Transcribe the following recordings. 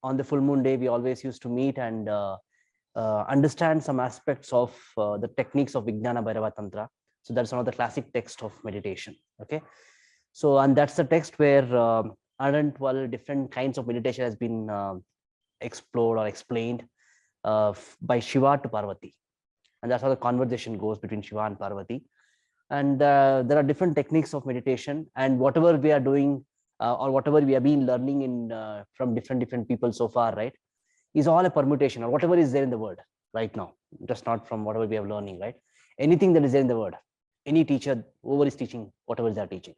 on the full moon day, we always used to meet and understand some aspects of the techniques of Vijnana Bhairava Tantra. So that's one of the classic texts of meditation. Okay. So, and that's the text where 112 different kinds of meditation has been explored or explained by Shiva to Parvati. And that's how the conversation goes between Shiva and Parvati. And there are different techniques of meditation, and whatever we are doing or whatever we have been learning in from different people so far, right, is all a permutation or whatever is there in the word right now, just not from whatever we are learning, right? Anything that is there in the word, any teacher, whoever is teaching, whatever they are teaching,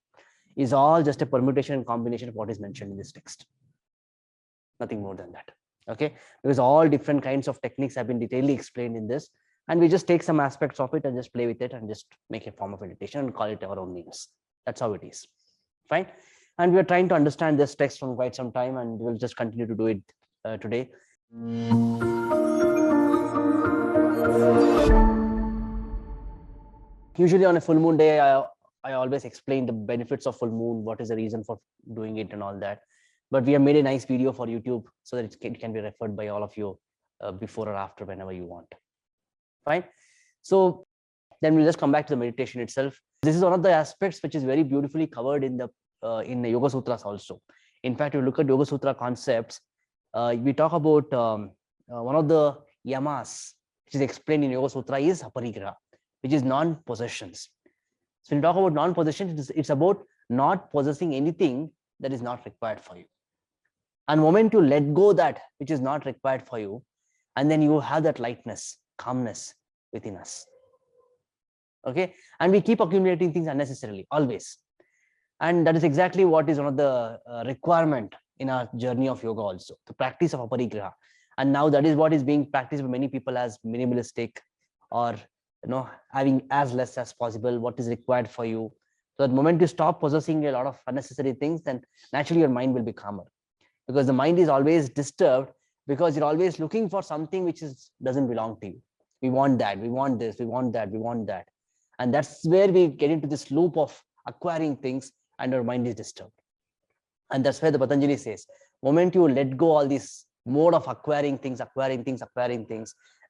is all just a permutation and combination of what is mentioned in this text. Nothing more than that. Okay, because all different kinds of techniques have been detailedly explained in this, and we just take some aspects of it and just play with it and just make a form of meditation and call it our own names. That's how it is. Fine. And we are trying to understand this text from quite some time, and we'll just continue to do it today. Usually on a full moon day, I always explain the benefits of full moon, what is the reason for doing it and all that. But we have made a nice video for YouTube so that it can be referred by all of you before or after, whenever you want. Fine. So then we'll just come back to the meditation itself. This is one of the aspects which is very beautifully covered in the Yoga Sutras also. In fact, if you look at Yoga Sutra concepts, we talk about one of the yamas which is explained in Yoga Sutra is aparigraha, which is non-possessions. So when you talk about non-possessions, it's about not possessing anything that is not required for you. And the moment you let go that which is not required for you, and then you have that lightness, calmness within us. Okay, and we keep accumulating things unnecessarily, always. And that is exactly what is one of the requirement in our journey of yoga also, the practice of aparigraha. And now that is what is being practiced by many people as minimalistic, or having as less as possible what is required for you. So the moment you stop possessing a lot of unnecessary things, then naturally your mind will be calmer, because the mind is always disturbed because you're always looking for something which doesn't belong to you. We want that, we want this, we want that, we want that. And that's where we get into this loop of acquiring things and our mind is disturbed. And that's where the Patanjali says, moment you let go all this mode of acquiring things,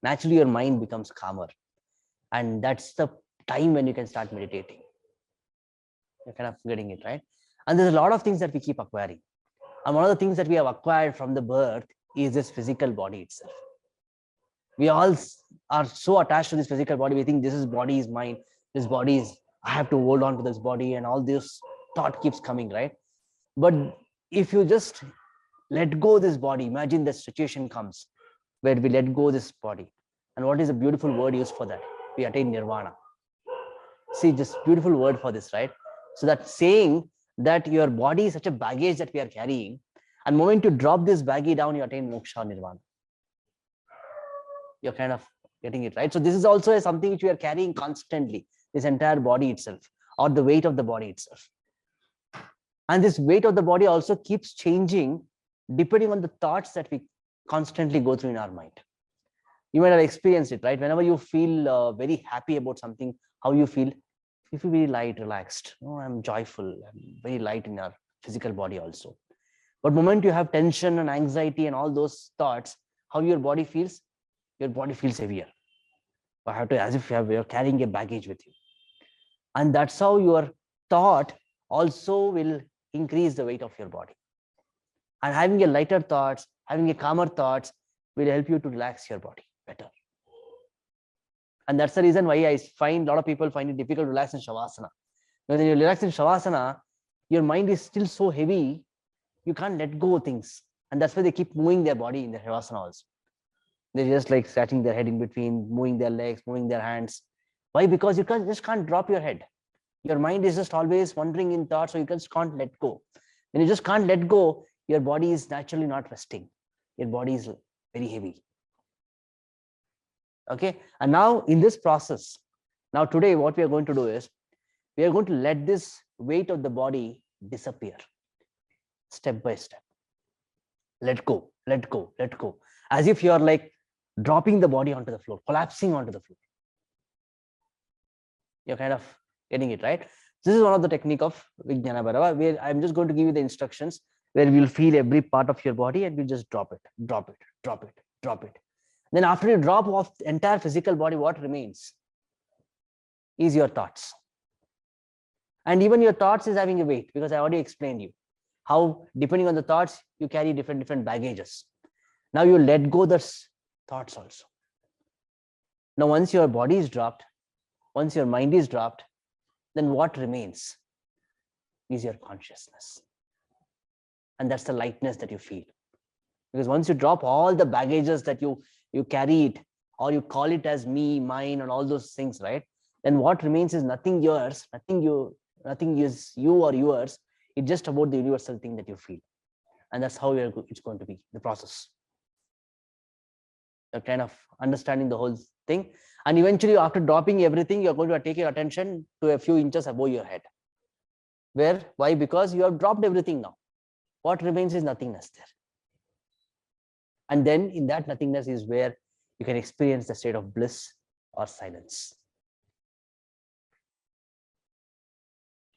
naturally your mind becomes calmer. And that's the time when you can start meditating. You're kind of getting it, right? And there's a lot of things that we keep acquiring. And one of the things that we have acquired from the birth is this physical body itself. We all are so attached to this physical body. We think this body is mine. This body is, I have to hold on to this body, and all this thought keeps coming, right? But if you just let go this body, imagine the situation comes where we let go this body. And what is a beautiful word used for that? We attain nirvana. See, just beautiful word for this, right? So that saying that your body is such a baggage that we are carrying, and the moment you drop this baggage down, you attain moksha or nirvana. You're kind of getting it, right? So this is also something which we are carrying constantly, this entire body itself, or the weight of the body itself. And this weight of the body also keeps changing depending on the thoughts that we constantly go through in our mind. You might have experienced it, right? Whenever you feel very happy about something, how you feel? You feel very light, relaxed. Oh, I'm joyful. I'm very light in our physical body also. But the moment you have tension and anxiety and all those thoughts, how your body feels? Your body feels heavier. You have to, as if you're carrying a baggage with you. And that's how your thought also will increase the weight of your body. And having a lighter thoughts, having a calmer thoughts will help you to relax your body better. And that's the reason why I find a lot of people find it difficult to relax in Shavasana. Because when you relax in Shavasana, your mind is still so heavy, you can't let go of things. And that's why they keep moving their body in the Shavasana also. They're just like scratching their head in between, moving their legs, moving their hands. Why? Because you just can't drop your head. Your mind is just always wandering in thoughts, so you just can't let go. When you just can't let go, your body is naturally not resting. Your body is very heavy. Okay. And now in this process, now today what we are going to do is, we are going to let this weight of the body disappear step by step. Let go, let go, let go. As if you're like dropping the body onto the floor, collapsing onto the floor. You're kind of getting it, right? This is one of the technique of Vijnana Bhairava, where I'm just going to give you the instructions. where you'll feel every part of your body and you just drop it, drop it, drop it, drop it. Then after you drop off the entire physical body, what remains is your thoughts. And even your thoughts is having a weight, because I already explained you how depending on the thoughts, you carry different baggages. Now you let go the thoughts also. Now, once your body is dropped, once your mind is dropped, then what remains is your consciousness. And that's the lightness that you feel. Because once you drop all the baggages that you carry it, or you call it as me, mine, and all those things, right? Then what remains is nothing yours, nothing is you or yours. It's just about the universal thing that you feel. And that's how it's going to be, the process. You're kind of understanding the whole thing. And eventually, after dropping everything, you're going to take your attention to a few inches above your head. Where? Why? Because you have dropped everything now. What remains is nothingness there. And then in that nothingness is where you can experience the state of bliss or silence.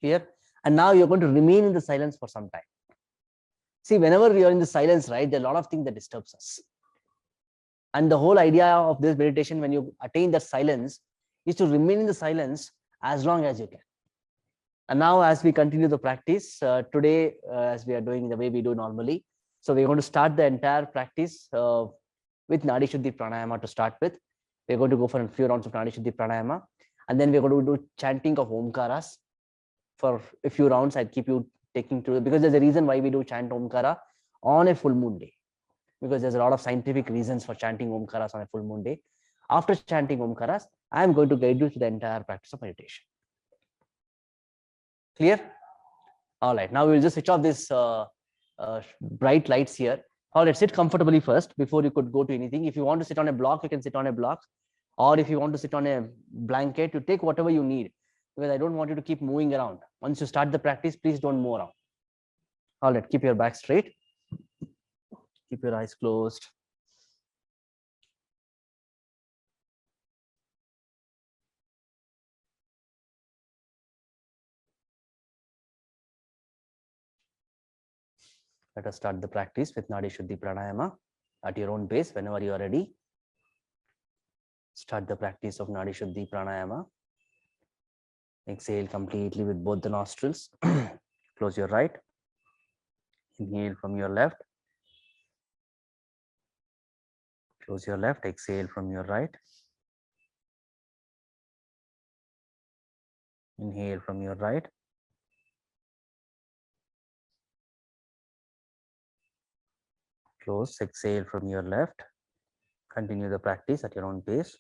Here. And now you're going to remain in the silence for some time. See, whenever we are in the silence, right, there are a lot of things that disturbs us. And the whole idea of this meditation, when you attain that silence, is to remain in the silence as long as you can. And now, as we continue the practice today, as we are doing the way we do normally, so we're going to start the entire practice with Nadi Shuddhi Pranayama to start with. We're going to go for a few rounds of Nadi Shuddhi Pranayama, and then we're going to do chanting of Omkaras for a few rounds. I'll keep you taking through, because there's a reason why we do chant Omkara on a full moon day, because there's a lot of scientific reasons for chanting Omkaras on a full moon day. After chanting Omkaras, I'm going to guide you through the entire practice of meditation. Clear? All right. Now we'll just switch off this bright lights here. All right, sit comfortably first before you could go to anything. If you want to sit on a block, you can sit on a block. Or if you want to sit on a blanket, you take whatever you need, because I don't want you to keep moving around. Once you start the practice, please don't move around. All right, keep your back straight. Keep your eyes closed. Let us start the practice with Nadi Shuddhi Pranayama at your own pace whenever you are ready. Start the practice of Nadi Shuddhi Pranayama. Exhale completely with both the nostrils. Close your right. Inhale from your left. Close your left. Exhale from your right. Inhale from your right. Close. Exhale from your left. Continue the practice at your own pace.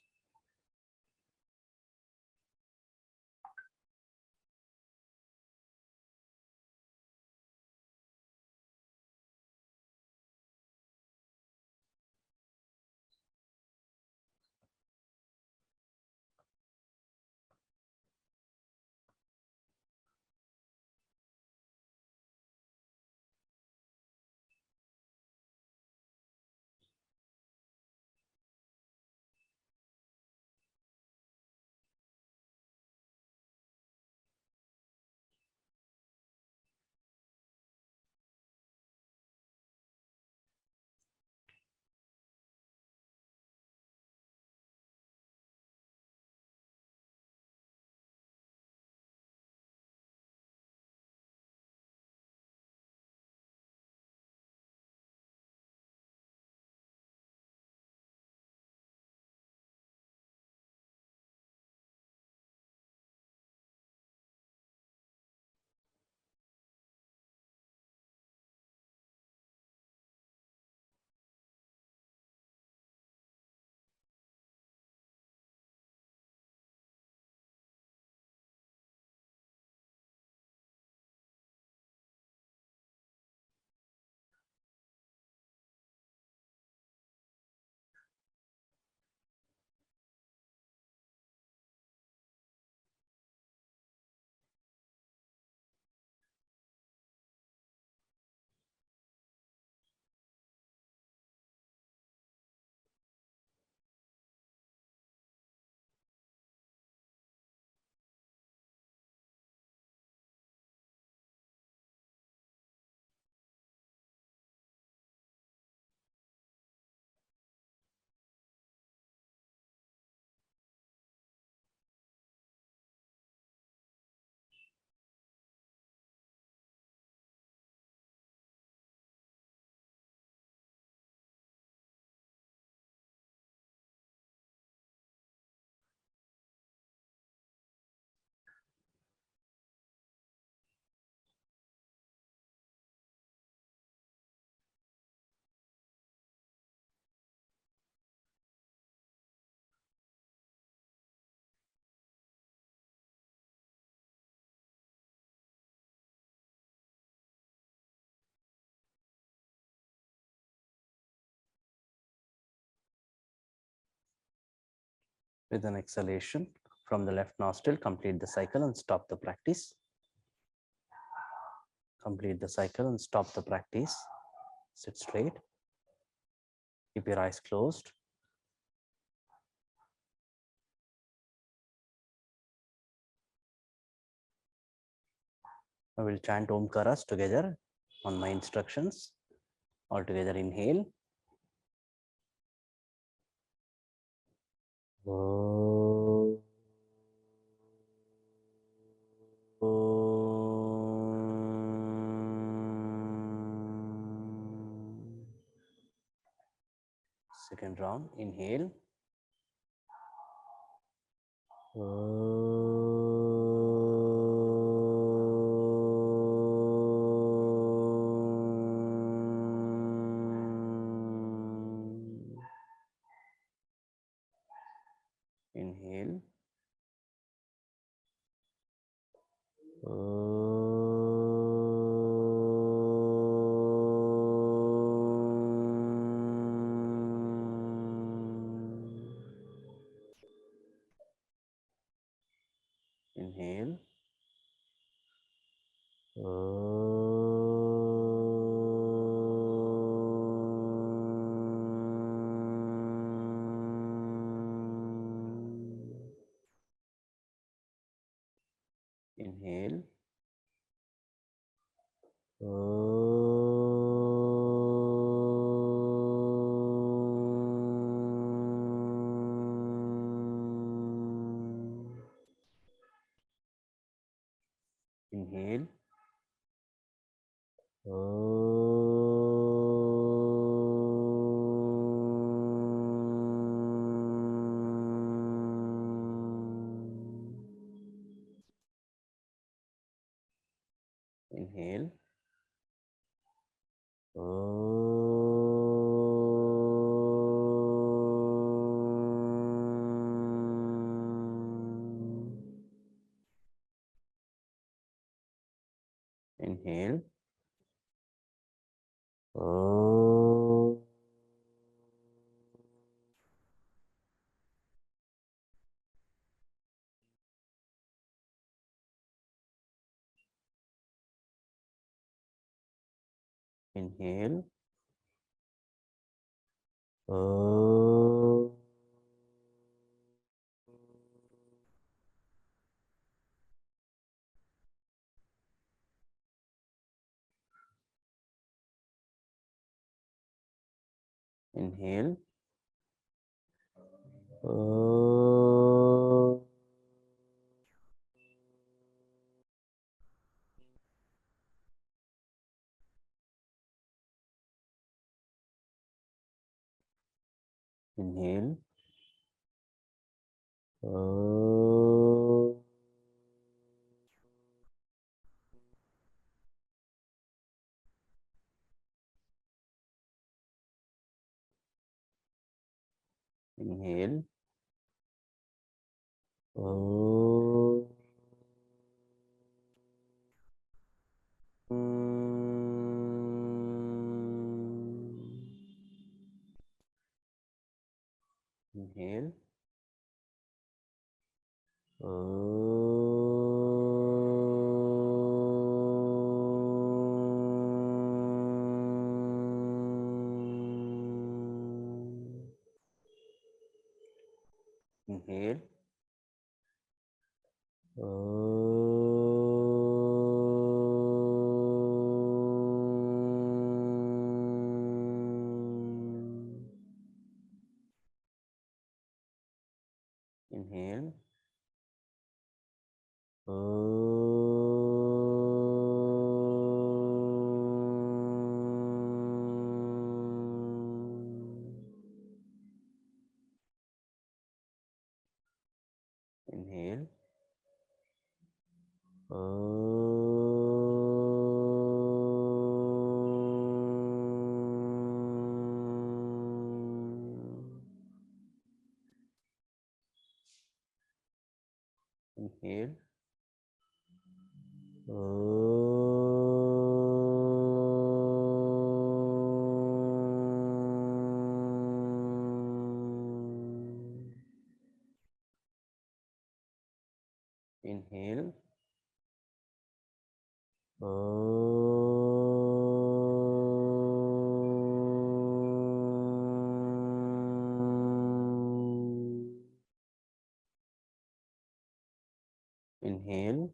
With an exhalation from the left nostril, complete the cycle and stop the practice. Complete the cycle and stop the practice. Sit straight. Keep your eyes closed. I will chant Omkaras together on my instructions. All together, inhale. Second round, inhale. Inhale. Inhale. Inhale. Inhale. Inhale. Inhale. Inhale. Inhale. Inhale. Inhale. Inhale. Inhale. Inhale. Inhale. Inhale. Inhale. Inhale.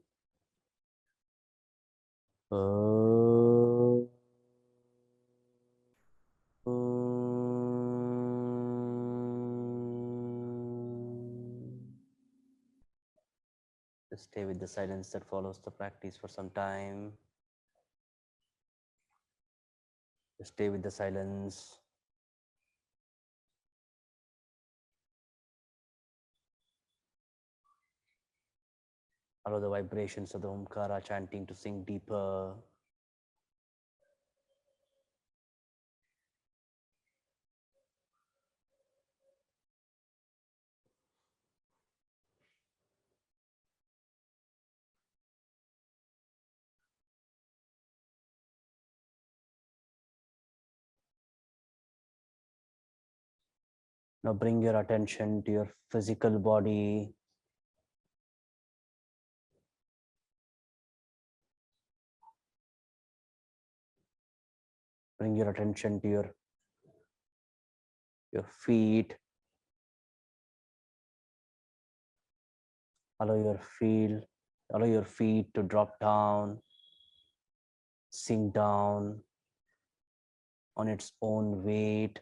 Just stay with the silence that follows the practice for some time. Just stay with the silence. Allow the vibrations of the Omkara chanting to sink deeper. Now bring your attention to your physical body. Bring your attention to your feet. Allow your feet to drop down, sink down on its own weight.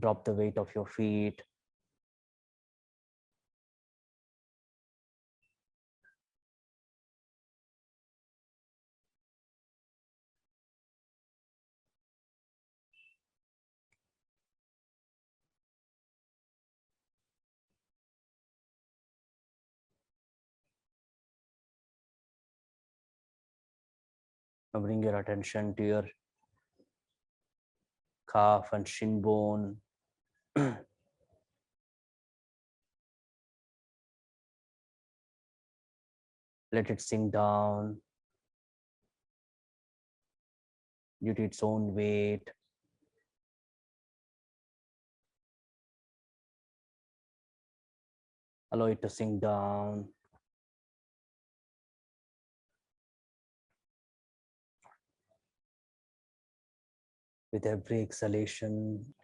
Drop the weight of your feet. Now bring your attention to your calf and shin bone. Let it sink down due to its own weight. Allow it to sink down. With every exhalation,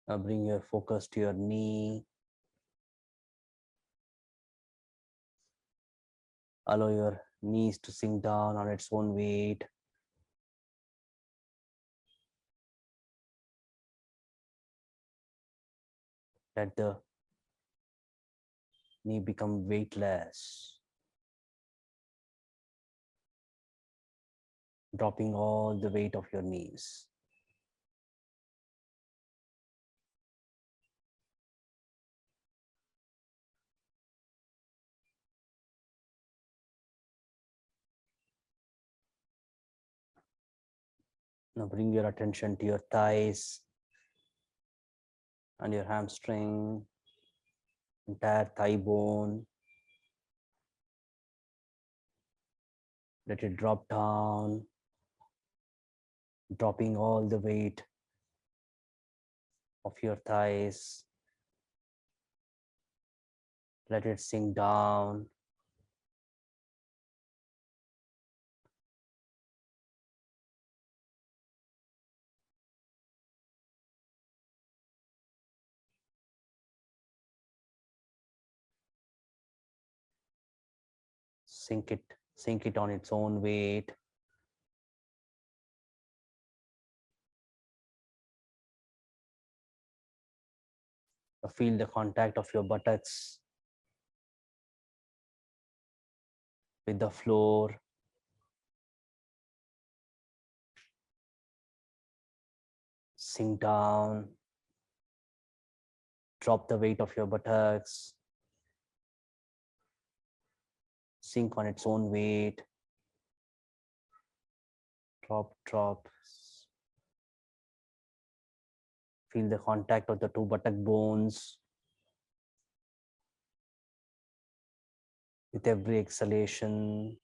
now bring your focus to your knee. Allow your knees to sink down on its own weight. Let the knee become weightless, dropping all the weight of your knees. Now bring your attention to your thighs and your hamstring, entire thigh bone. Let it drop down, dropping all the weight of your thighs. Let it sink down. Sink it on its own weight. Feel the contact of your buttocks with the floor. Sink down. Drop the weight of your buttocks. Sink on its own weight. Drop, drop. Feel the contact of the two buttock bones. With every exhalation,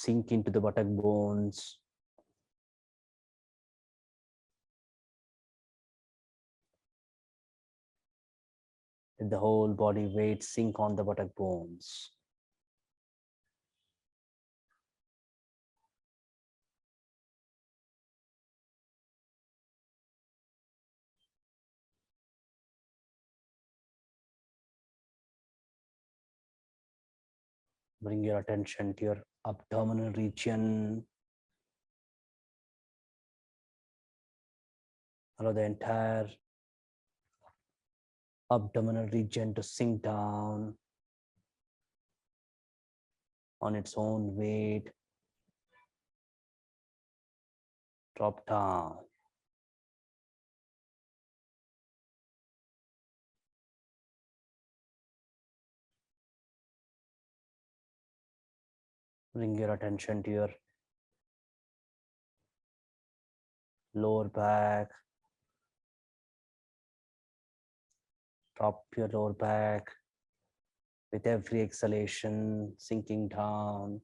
sink into the buttock bones. Let the whole body weight sink on the buttock bones. Bring your attention to your abdominal region. Allow the entire abdominal region to sink down on its own weight. Drop down. Bring your attention to your lower back. Drop your lower back with every exhalation, sinking down.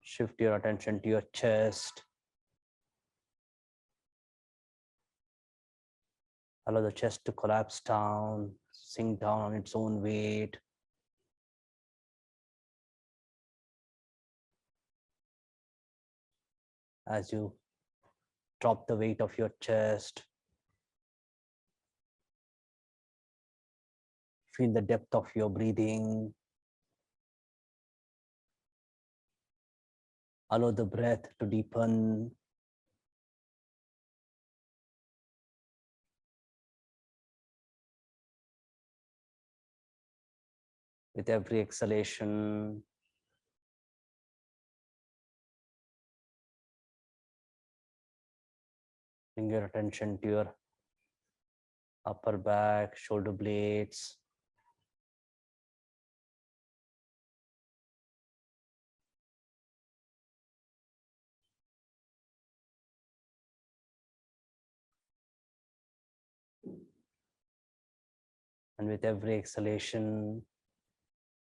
Shift your attention to your chest. Allow the chest to collapse down, sink down on its own weight. As you drop the weight of your chest, feel the depth of your breathing. Allow the breath to deepen. With every exhalation, bring your attention to your upper back, shoulder blades. And with every exhalation,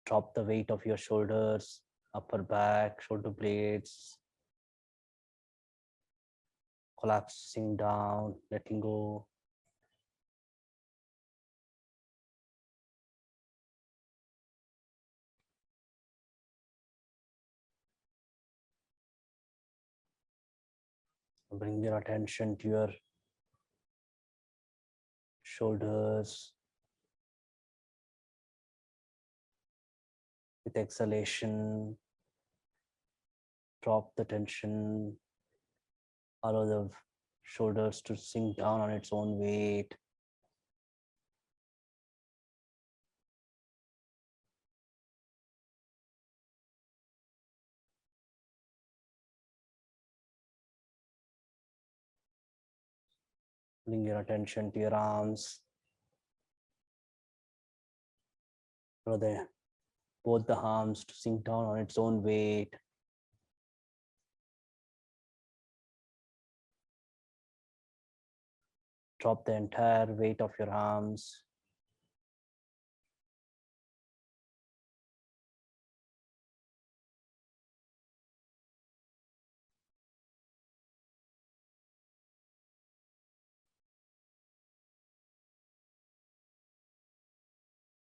drop the weight of your shoulders, upper back, shoulder blades, collapsing down, letting go. Bring your attention to your shoulders. With exhalation, drop the tension. Allow the shoulders to sink down on its own weight. Bring your attention to your arms. Allow both the arms to sink down on its own weight. Drop the entire weight of your arms.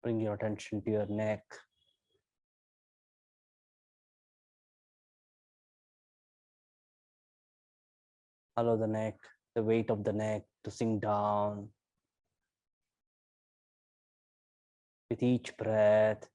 Bring your attention to your neck. Allow the weight of the neck to sink down. With each breath,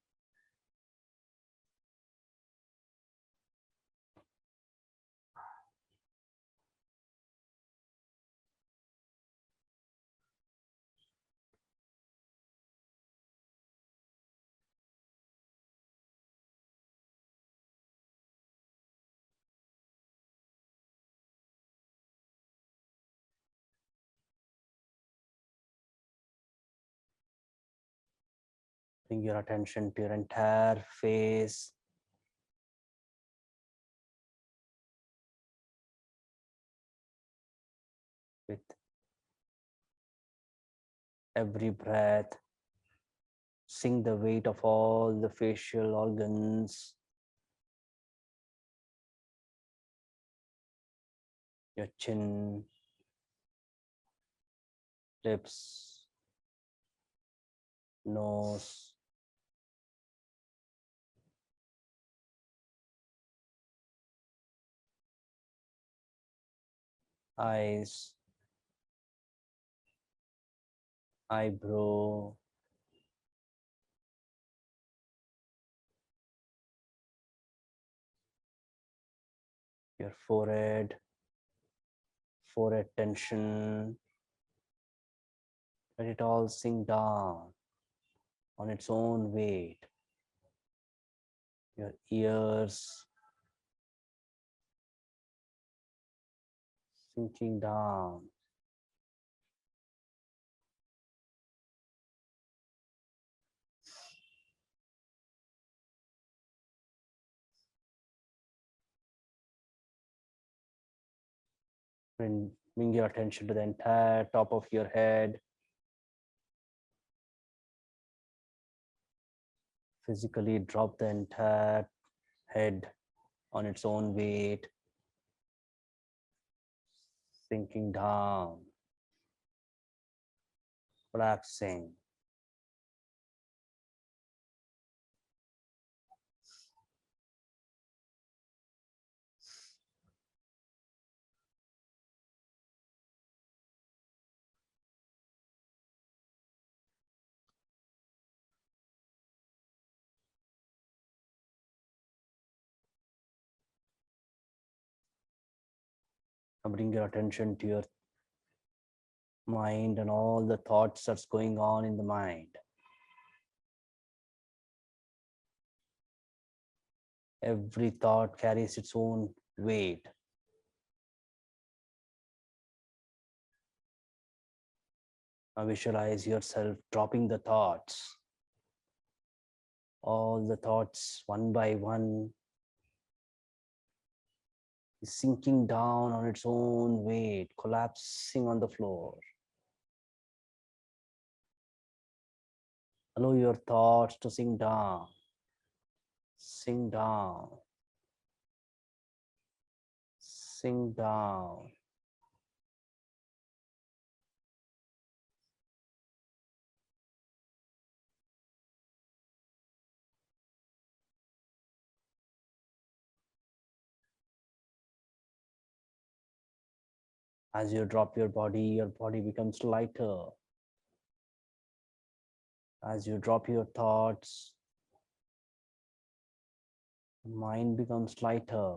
bring your attention to your entire face. With Every breath, sink the weight of all the facial organs, your chin, lips, nose, eyes, eyebrow, your forehead, forehead tension. Let it all sink down on its own weight. Your ears sinking down. Bring your attention to the entire top of your head. Physically drop the entire head on its own weight, sinking down, collapsing. Now bring your attention to your mind and all the thoughts that's going on in the mind. Every thought carries its own weight. Now visualize yourself dropping the thoughts. All the thoughts one by one is sinking down on its own weight, collapsing on the floor. Allow your thoughts to sink down, sink down, sink down. As you drop your body becomes lighter. As you drop your thoughts, mind becomes lighter.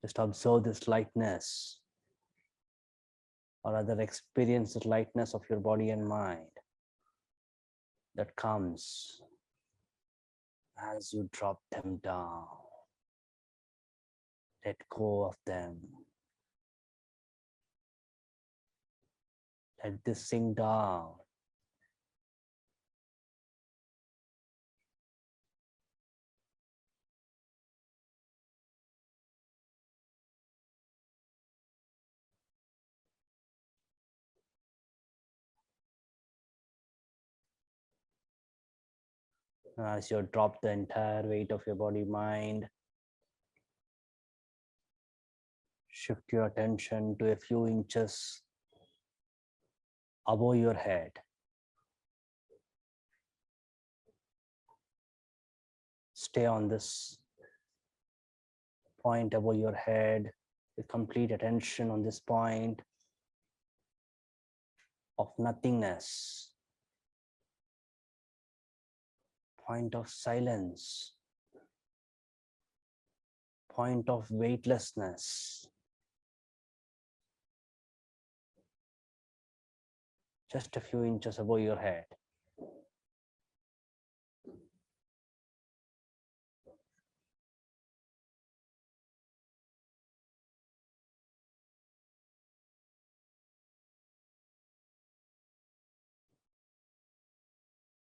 Just observe this lightness, or rather experience the lightness of your body and mind that comes as you drop them down. Let go of them. Let this sink down. As you drop the entire weight of your body, mind, shift your attention to a few inches above your head. Stay on this point above your head with complete attention on this point of nothingness, point of silence, point of weightlessness. Just a few inches above your head.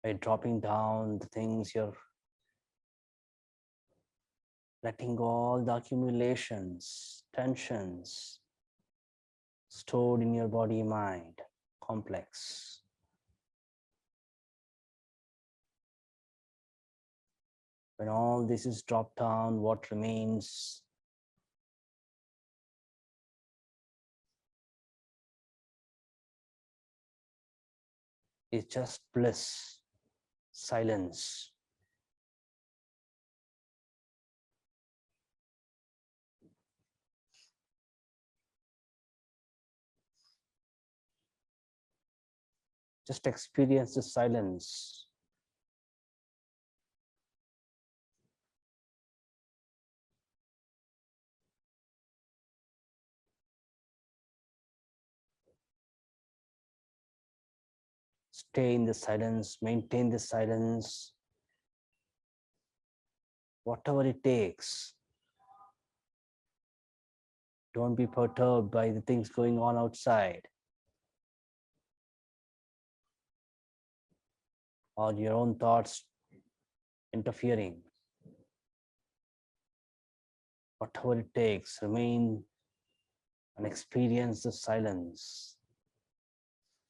by dropping down the things, you're letting go all the accumulations, tensions stored in your body mind complex. When all this is dropped down, what remains is just bliss, silence. Just experience the silence. Stay in the silence, maintain the silence, whatever it takes. Don't be perturbed by the things going on outside or your own thoughts interfering. Whatever it takes, remain and experience the silence.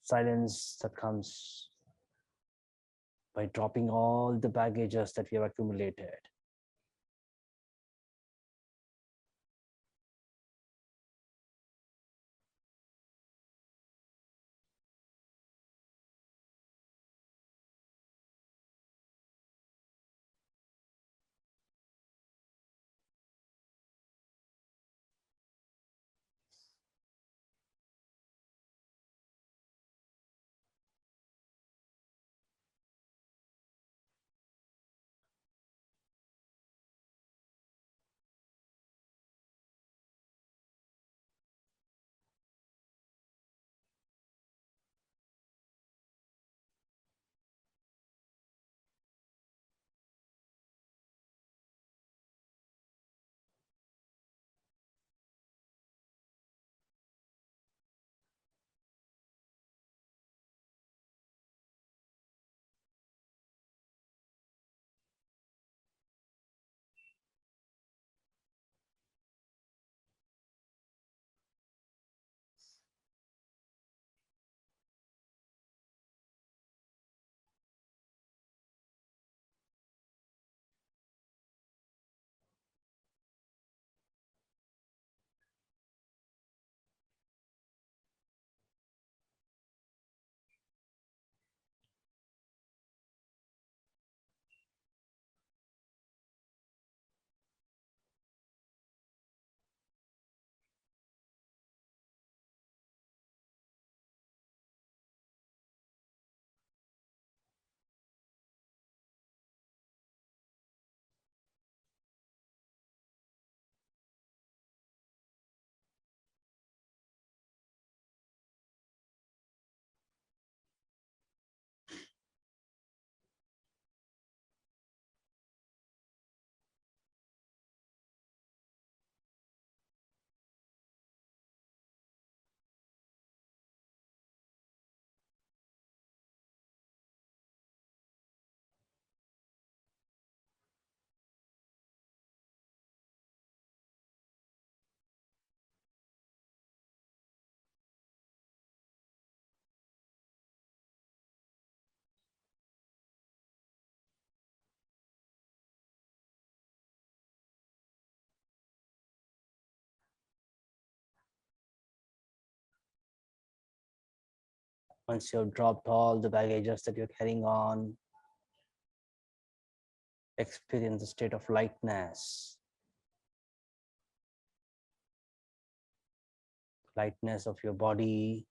Silence that comes by dropping all the baggages that we have accumulated. Once you've dropped all the baggages that you're carrying on, experience the state of lightness, lightness of your body,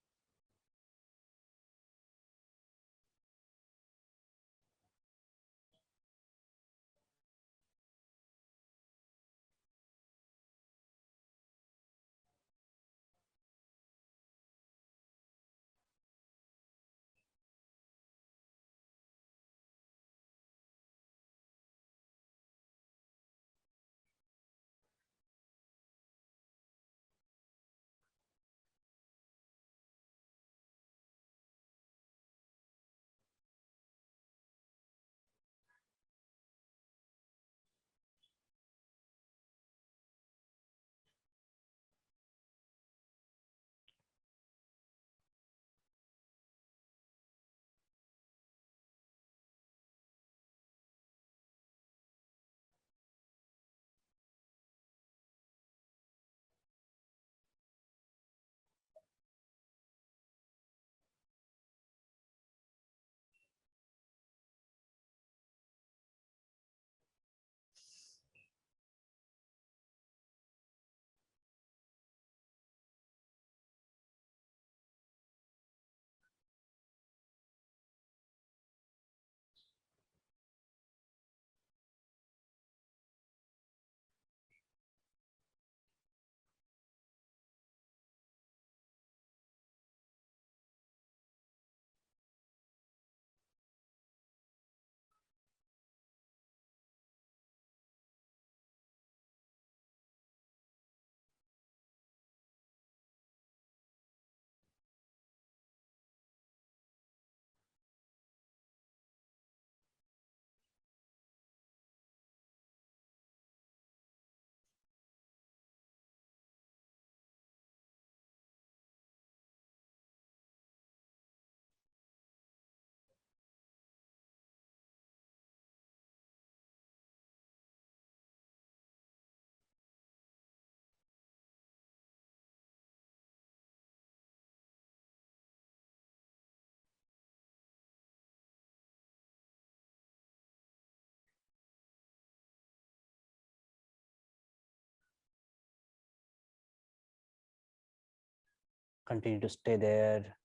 Continue to stay there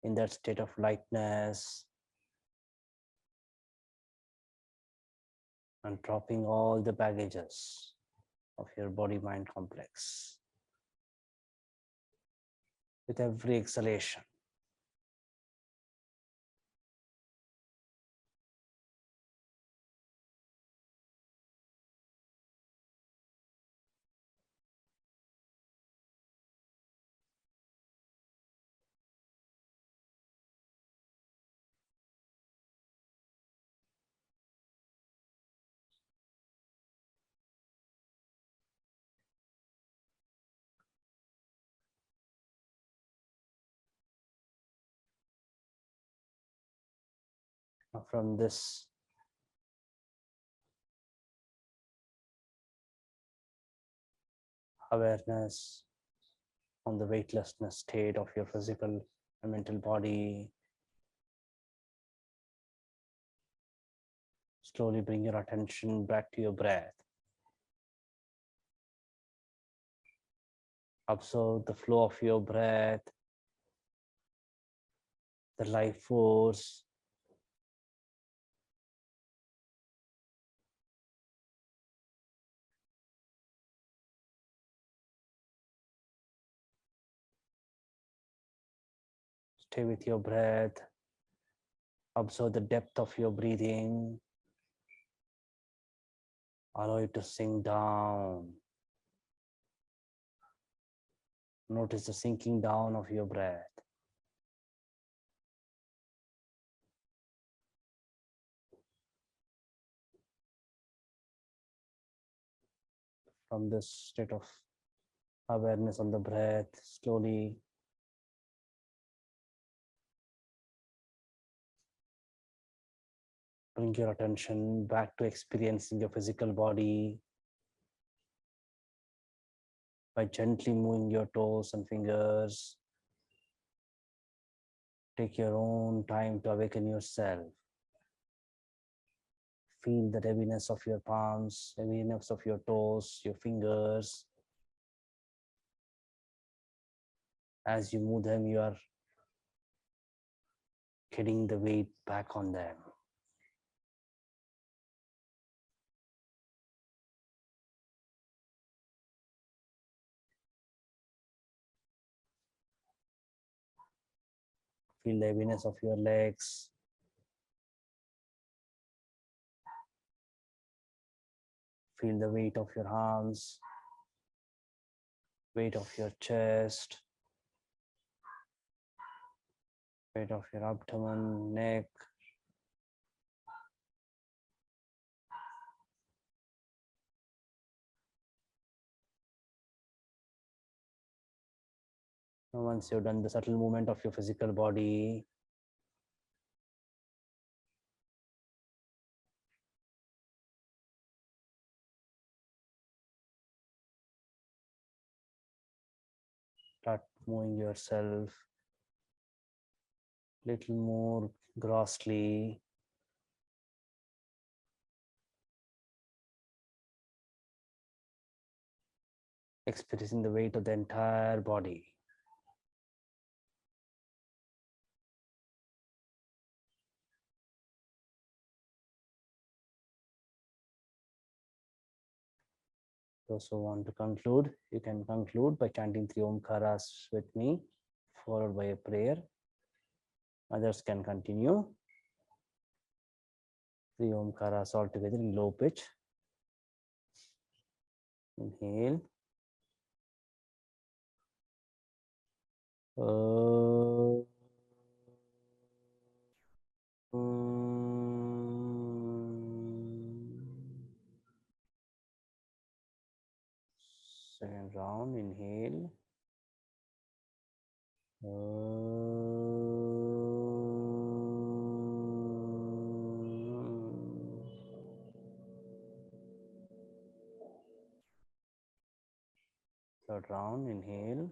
in that state of lightness and dropping all the baggages of your body-mind complex with every exhalation. From this awareness on the weightlessness state of your physical and mental body, slowly bring your attention back to your breath. Observe the flow of your breath, the life force, stay with your breath, observe the depth of your breathing, allow it to sink down. Notice the sinking down of your breath. From this state of awareness on the breath, slowly bring your attention back to experiencing your physical body by gently moving your toes and fingers. Take your own time to awaken yourself. Feel the heaviness of your palms, heaviness of your toes, your fingers. As you move them, you are getting the weight back on them. Feel the heaviness of your legs. Feel the weight of your arms, weight of your chest, weight of your abdomen, neck. And once you've done the subtle movement of your physical body, start moving yourself a little more grossly. Experiencing the weight of the entire body. Those who want to conclude, you can conclude by chanting 3 Omkaras with me, followed by a prayer. Others can continue. 3 Omkaras all together in low pitch. Inhale. Second round, inhale. Third round, inhale.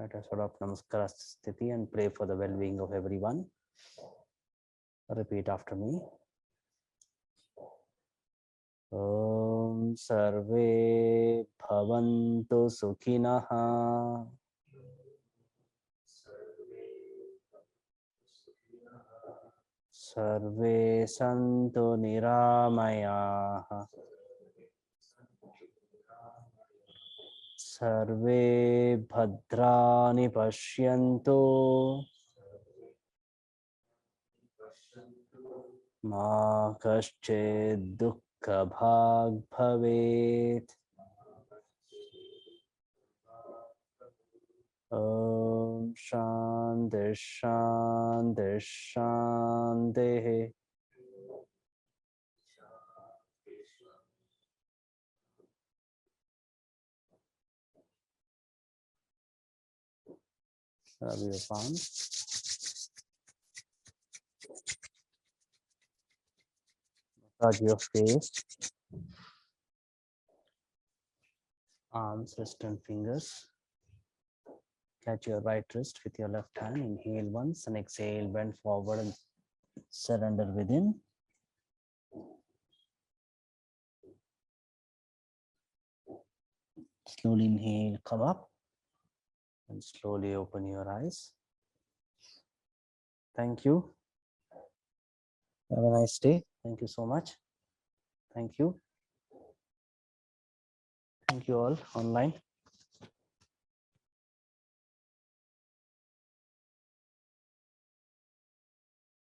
Let us adopt Namaskara Sthiti and pray for the well-being of everyone. Repeat after me. Om Sarve Bhavantu Sukhinah. Sarve Santu Niramayah. Sarve Bhadrani Pashyantu. Ma Kaschid Dukkha Bhag Bhavet. Om Shanti Shanti Shanti. Rub your palms. Massage your face. Arms, wrist and fingers. Catch your right wrist with your left hand. Inhale once and exhale. Bend forward and surrender within. Slowly inhale, come up. And slowly open your eyes. Thank you. Have a nice day. Thank you so much. Thank you. Thank you all online.